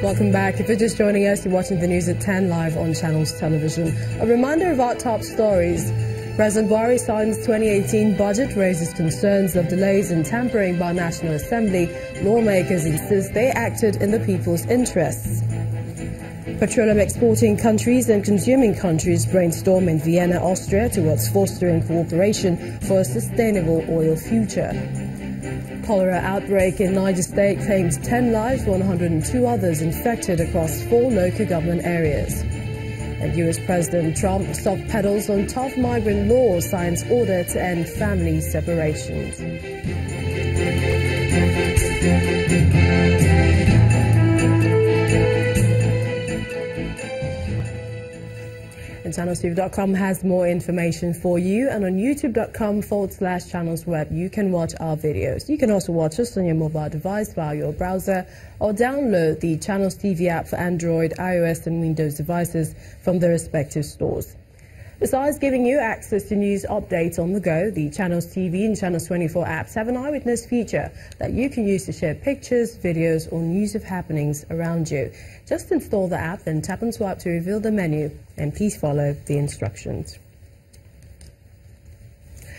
welcome back. If you're just joining us, you're watching the news at 10 live on Channels Television. A reminder of our top stories. President Buhari signs 2018 budget, raises concerns of delays and tampering by National Assembly. Lawmakers insist they acted in the people's interests. Petroleum exporting countries and consuming countries brainstorm in Vienna, Austria towards fostering cooperation for a sustainable oil future. Cholera outbreak in Niger State claims 10 lives, 102 others infected across 4 local government areas. And US President Trump soft pedals on tough migrant law, signs order to end family separations. And ChannelsTV.com has more information for you, and on YouTube.com/channelsweb you can watch our videos. You can also watch us on your mobile device via your browser or download the Channels TV app for Android, iOS and Windows devices from the respective stores. Besides giving you access to news updates on the go, the Channels TV and Channels 24 apps have an eyewitness feature that you can use to share pictures, videos or news of happenings around you. Just install the app and tap and swipe to reveal the menu, and please follow the instructions.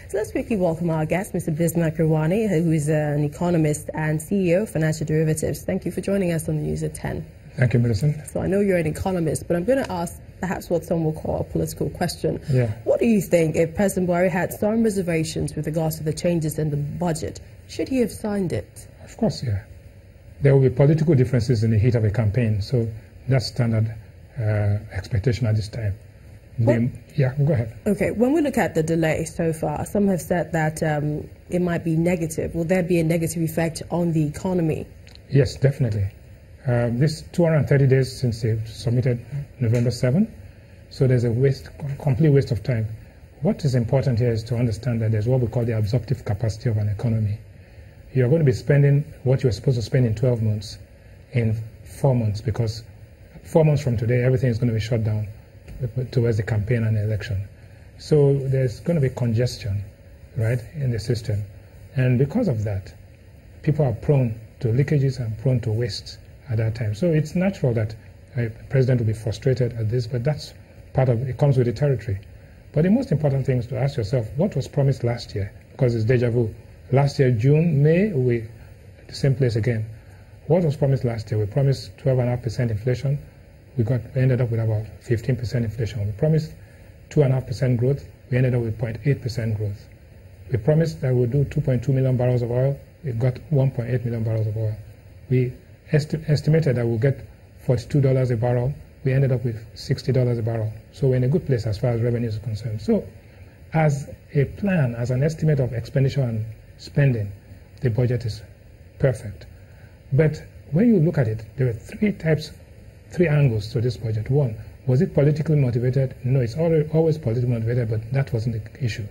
So let's quickly welcome our guest, Mr. Bismarck Rewane, who is an economist and CEO of Financial Derivatives. Thank you for joining us on the news at 10. Thank you, Millicent. So I know you're an economist, but I'm going to ask perhaps what some will call a political question. Yeah. What do you think if President Buhari had some reservations with regards to the changes in the budget? Should he have signed it? Of course, yeah. There will be political differences in the heat of a campaign, so that's standard expectation at this time. Yeah, go ahead. Okay, when we look at the delay so far, some have said that it might be negative. Will there be a negative effect on the economy? Yes, definitely. This 230 days since they submitted November 7, so there's a complete waste of time. What is important here is to understand that there's what we call the absorptive capacity of an economy. You're going to be spending what you're supposed to spend in 12 months in 4 months, because 4 months from today, everything is going to be shut down towards the campaign and the election. So there's going to be congestion, right, in the system. And because of that, people are prone to leakages and prone to waste at that time. So it's natural that a president will be frustrated at this, but that's part of it, comes with the territory. But the most important thing is to ask yourself, what was promised last year? Because it's deja vu. Last year, June, May, we the same place again. What was promised last year? We promised 12.5% inflation. We ended up with about 15% inflation. We promised 2.5% growth. We ended up with 0.8% growth. We promised that we'd do 2.2 million barrels of oil. We got 1.8 million barrels of oil. We estimated that we'll get $42 a barrel. We ended up with $60 a barrel. So we're in a good place as far as revenues are concerned. So as a plan, as an estimate of expenditure and spending, the budget is perfect. But when you look at it, there are three angles to this budget. One, was it politically motivated? No, it's always politically motivated, but that wasn't the issue.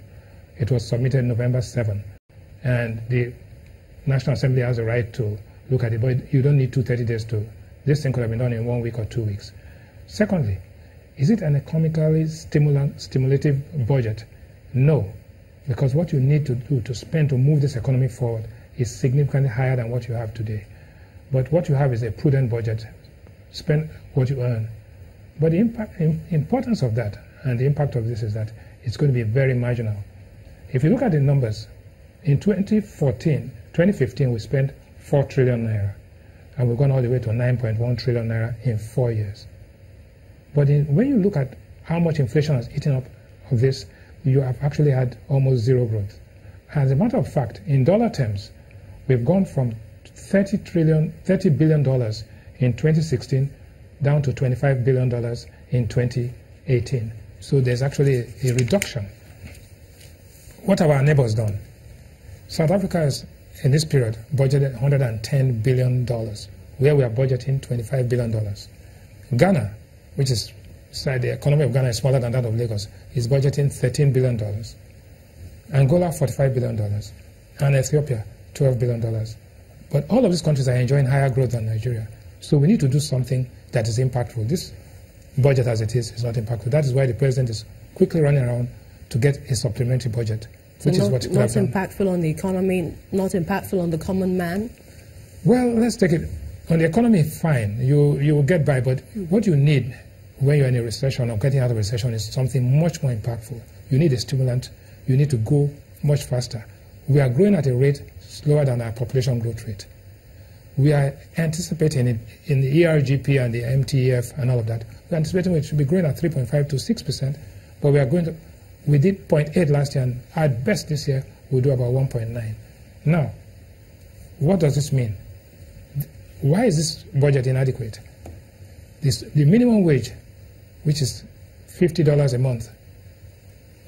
It was submitted November 7, and the National Assembly has a right to look at it, but you don't need 230 days to. This thing could have been done in 1 week or 2 weeks. Secondly, is it an economically stimulative budget? No, because what you need to do to spend to move this economy forward is significantly higher than what you have today. But what you have is a prudent budget. Spend what you earn. But the importance of that and the impact of this is that it's going to be very marginal. If you look at the numbers, in 2015 we spent 4 trillion naira, and we've gone all the way to 9.1 trillion naira in 4 years. But when you look at how much inflation has eaten up of this, you have actually had almost zero growth. As a matter of fact, in dollar terms, we've gone from $30 billion in 2016 down to $25 billion in 2018. So there's actually a reduction. What have our neighbors done? South Africa has, in this period, budgeted $110 billion, where we are budgeting $25 billion. Ghana, which is, the economy of Ghana is smaller than that of Lagos, is budgeting $13 billion. Angola, $45 billion. And Ethiopia, $12 billion. But all of these countries are enjoying higher growth than Nigeria. So we need to do something that is impactful. This budget as it is not impactful. That is why the president is quickly running around to get a supplementary budget, which is what he could have done. Not impactful on the economy, not impactful on the common man? Well, let's take it on the economy, fine, you will get by, but what you need when you're in a recession or getting out of a recession is something much more impactful. You need a stimulant. You need to go much faster. We are growing at a rate slower than our population growth rate. We are anticipating in the ERGP and the MTEF and all of that, we're anticipating it should be growing at 3.5 to 6%, but we did 0.8 last year, and at best this year, we'll do about 1.9. Now, what does this mean? Why is this budget inadequate? The minimum wage, which is $50 a month,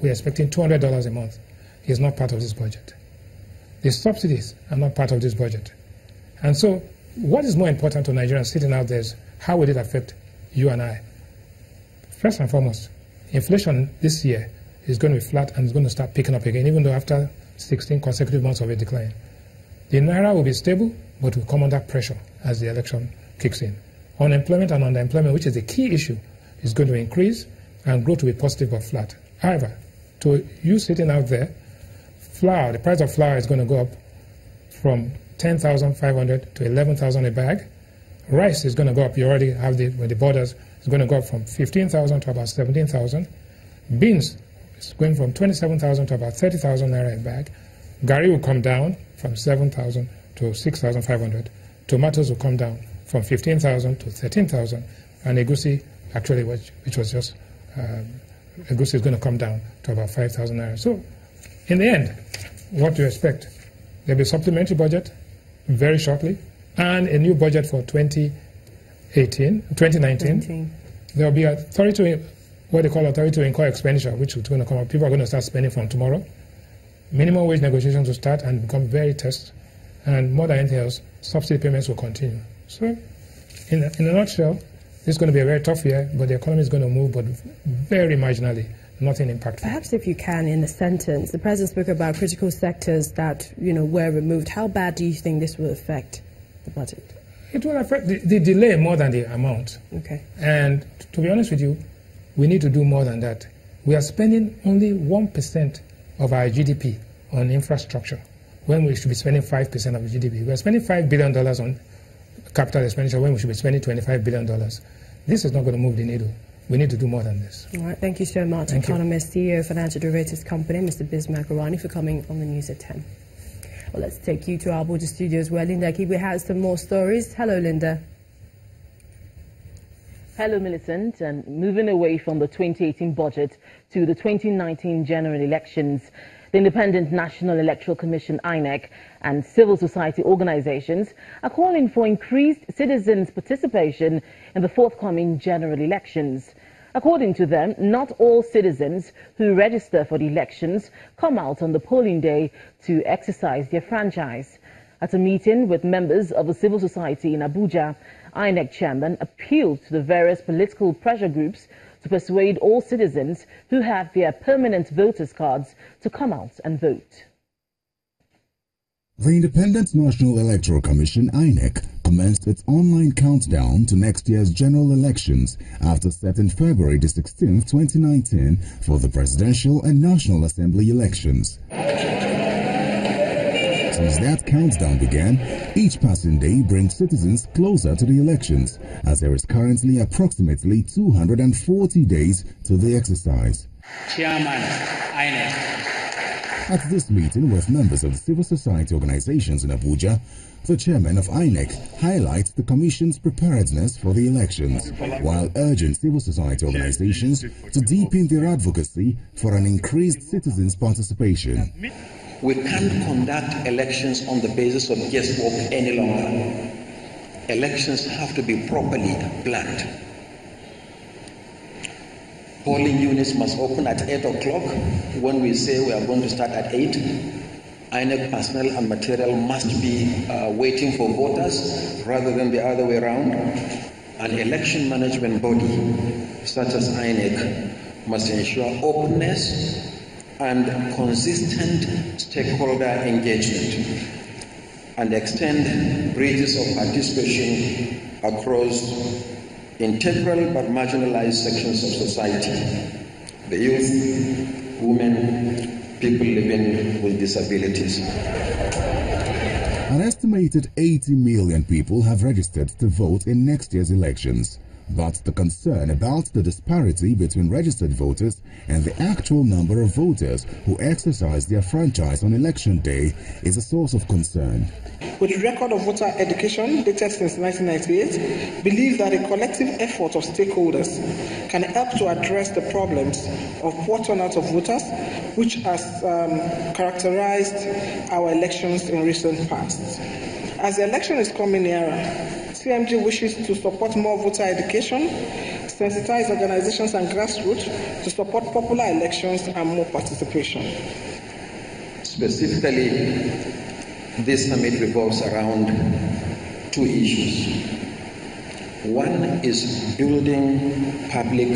we're expecting $200 a month, is not part of this budget. The subsidies are not part of this budget. And so, what is more important to Nigerians sitting out there is how will it affect you and I? First and foremost, inflation this year is going to be flat and it's going to start picking up again, even though after 16 consecutive months of a decline. The Naira will be stable, but will come under pressure as the election kicks in. Unemployment and underemployment, which is the key issue, is going to increase, and growth will be positive but flat. However, to you sitting out there, flour, the price of flour is going to go up from 10,500 to 11,000 a bag. Rice is going to go up. You already have the borders. It's going to go up from 15,000 to about 17,000. Beans is going from 27,000 to about 30,000 naira a bag. Gari will come down from 7,000 to 6,500. Tomatoes will come down from 15,000 to 13,000. And egusi, actually, which was just egusi, is going to come down to about 5,000 naira. So, in the end, what do you expect? There'll be a supplementary budget very shortly, and a new budget for 2019. There will be what they call authority to incur expenditure, which is going to come up. People are going to start spending from tomorrow. Minimum wage negotiations will start and become very test. And more than anything else, subsidy payments will continue. So, in a nutshell, this is going to be a very tough year, but the economy is going to move, but very marginally. Nothing impactful. Perhaps if you can, in a sentence, the President spoke about critical sectors that were removed. How bad do you think this will affect the budget? It will affect the delay more than the amount. Okay. And to be honest with you, we need to do more than that. We are spending only 1% of our GDP on infrastructure when we should be spending 5% of the GDP. We are spending $5 billion on capital expenditure when we should be spending $25 billion. This is not going to move the needle. We need to do more than this. All right, thank you so much, economist, CEO of Financial Derivatives Company, Mr. Bismarck Rewane, for coming on the news at 10. Well, let's take you to our Abuja studios where Linda Kibe has some more stories. Hello, Linda. Hello, Millicent. And moving away from the 2018 budget to the 2019 general elections, the Independent National Electoral Commission, INEC, and civil society organizations are calling for increased citizens' participation in the forthcoming general elections. According to them, not all citizens who register for the elections come out on the polling day to exercise their franchise. At a meeting with members of the civil society in Abuja, INEC chairman appealed to the various political pressure groups to persuade all citizens who have their permanent voters' cards to come out and vote. The Independent National Electoral Commission, INEC, commenced its online countdown to next year's general elections after setting February the 16th, 2019 for the presidential and National Assembly elections. Since that countdown began, each passing day brings citizens closer to the elections, as there is currently approximately 240 days to the exercise. Chairman, INEC. At this meeting with members of civil society organizations in Abuja, the chairman of INEC highlights the Commission's preparedness for the elections, while urging civil society organizations to deepen their advocacy for an increased citizens' participation. We can't conduct elections on the basis of guesswork any longer. Elections have to be properly planned. Polling units must open at 8 o'clock when we say we are going to start at 8. INEC personnel and material must be waiting for voters rather than the other way around. An election management body such as INEC must ensure openness and consistent stakeholder engagement and extend bridges of participation across integral but marginalized sections of society, the youth, women, people living with disabilities. An estimated 80 million people have registered to vote in next year's elections. But the concern about the disparity between registered voters and the actual number of voters who exercise their franchise on election day is a source of concern. With a record of voter education dated since 1998, believe that a collective effort of stakeholders can help to address the problems of poor turnout of voters, which has characterized our elections in recent past. As the election is coming nearer, CMG wishes to support more voter education, sensitize organizations and grassroots to support popular elections and more participation. Specifically, this summit revolves around two issues. One is building public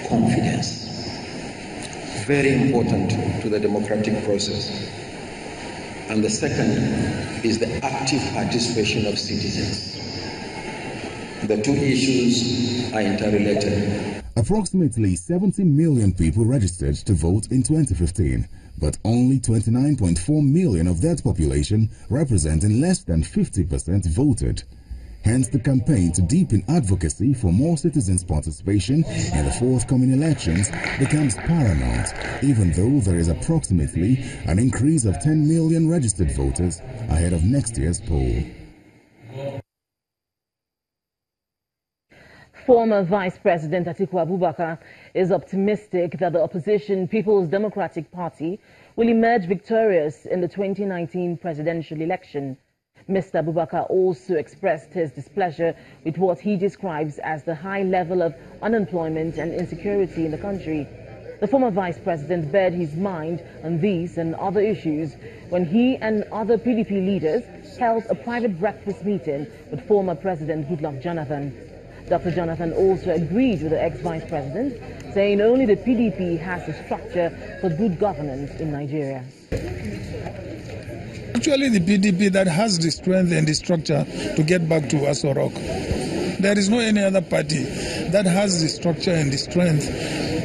confidence, very important to the democratic process. And the second is the active participation of citizens. The two issues are interrelated. Approximately 70 million people registered to vote in 2015, but only 29.4 million of that population, representing less than 50%, voted. Hence, the campaign to deepen advocacy for more citizens' participation in the forthcoming elections becomes paramount, even though there is approximately an increase of 10 million registered voters ahead of next year's poll. Former Vice President Atiku Abubakar is optimistic that the opposition People's Democratic Party will emerge victorious in the 2019 presidential election. Mr. Abubakar also expressed his displeasure with what he describes as the high level of unemployment and insecurity in the country. The former vice president bared his mind on these and other issues when he and other PDP leaders held a private breakfast meeting with former President Goodluck Jonathan. Dr. Jonathan also agreed with the ex-vice president, saying only the PDP has the structure for good governance in Nigeria. Actually, the PDP that has the strength and the structure to get back to Aso Rock. There is no any other party that has the structure and the strength,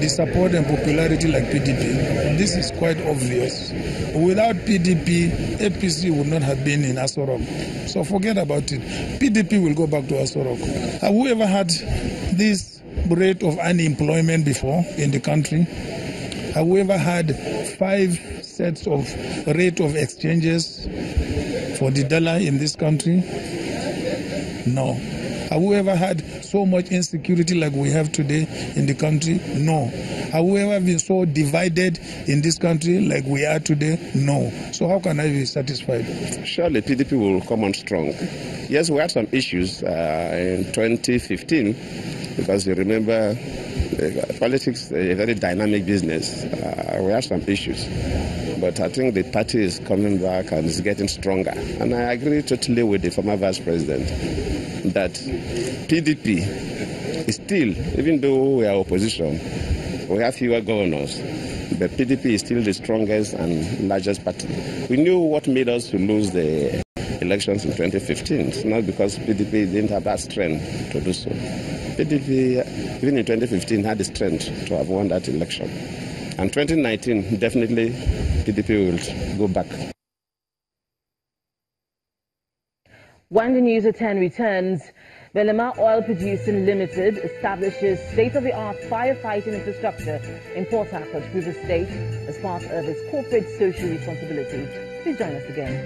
the support and popularity like PDP. This is quite obvious. Without PDP, APC would not have been in Aso Rock. So forget about it. PDP will go back to Aso Rock. Have we ever had this rate of unemployment before in the country? Have we ever had 5 sets of rate of exchanges for the dollar in this country? No. Have we ever had so much insecurity like we have today in the country? No. Have we ever been so divided in this country like we are today? No. So how can I be satisfied? Surely PDP will come on strong. Yes, we had some issues in 2015 because you remember politics is a very dynamic business. We have some issues. But I think the party is coming back and is getting stronger. And I agree totally with the former vice president that PDP is still, even though we are opposition, we have fewer governors, but PDP is still the strongest and largest party. We knew what made us to lose the elections in 2015. It's not because PDP didn't have that strength to do so. PDP, even in 2015, had the strength to have won that election. And 2019, definitely PDP will go back. When the News at 10 returns, Belema Oil Producing Limited establishes state-of-the-art firefighting infrastructure in Port Harcourt, River State, as part of its corporate social responsibility. Please join us again.